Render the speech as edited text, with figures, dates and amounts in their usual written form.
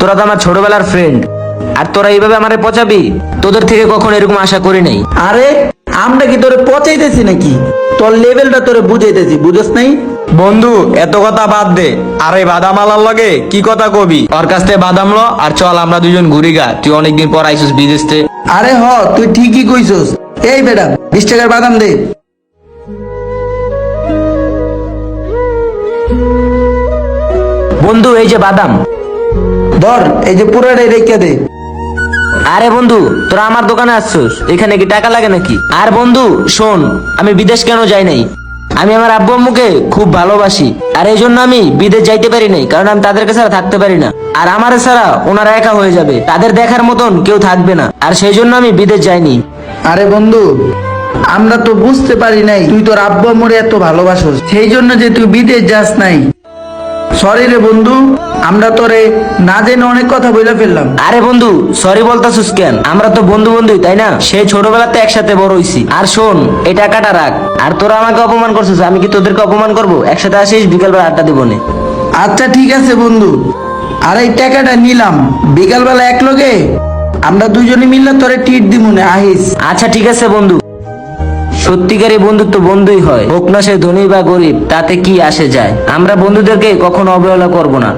তোরা তো আমার ছোটবেলার ফ্রেন্ড, আর তোরা এইভাবে আমারে পচাবি, তোদের থেকে কখনো এরকম আশা করি নাই। আরে আমরা কি তোরে পচাইতেছি নাকি? তোর লেভেলটা তোরে বুঝাইতেছি, বুঝছ নাই? বন্ধু এত কথা বাদ দে, আরে বাদাম আলার লগে কি কথা কবি, ওর কাছ থেকে বাদাম লো আর চল আমরা দুজন ঘুরি গা। তুই অনেকদিন পর আইসিস বিদেশ থেকে। আরে তুই ঠিকই কইছস। এই বেটা 20 টাকার বাদাম দে। বন্ধু এই যে বাদাম। ধর, এই যে পুরোটাই রেখে দে। আরে বন্ধু তোরা আমার দোকানে আসছিস, এখানে কি টাকা লাগে নাকি? আর বন্ধু শোন, আমি বিদেশ কেন যাই নাই, আমি আমার আব্বু আম্মুকে খুব ভালোবাসি, আর এই জন্য আমি বিদেশ যাইতে পারি নাই, কারণ আমি তাদেরকে ছাড়া থাকতে পারি না। আর আমার ছাড়া ওনারা একা হয়ে যাবে, তাদের দেখার মতন কেউ থাকবে না, আর সেই জন্য আমি বিদেশ যাইনি। আরে বন্ধু, আমরা তো বুঝতে পারি নাই তুই তোর আব্বু আম্মুরে এত ভালোবাসস, সেই জন্য যে তুই বিদেশ যাস নাই। সরি রে বন্ধু, আমরা তোরে না জেনে অনেক কথা বলে ফেললাম। আরে বন্ধু সরি বলতাছিস কেন? আমরা তো বন্ধু বন্ধুই তাই না? সেই ছোটবেলাতে একসাথে বড় হইছি। আর শোন, এই টাকাটা রাখ। আর তোরা আমাকে অপমান করছিস, আমি কি তোদেরকে অপমান করবো? একসাথে আসিস, বিকালবেলা আড্ডা দিব নে। আচ্ছা ঠিক আছে বন্ধু, আর এই টাকাটা নিলাম, বিকালবেলা এক লগে আমরা দুজনে মিললে তোরে ট্রিট দিব না, আহিস। আচ্ছা ঠিক আছে বন্ধু। সত্যিকারী বন্ধুত্ব বন্ধুই হয়, হোক না সে ধনী বা গরিব, তাতে কি আসে যায়। আমরা বন্ধুদেরকে কখনো অবহেলা করব না।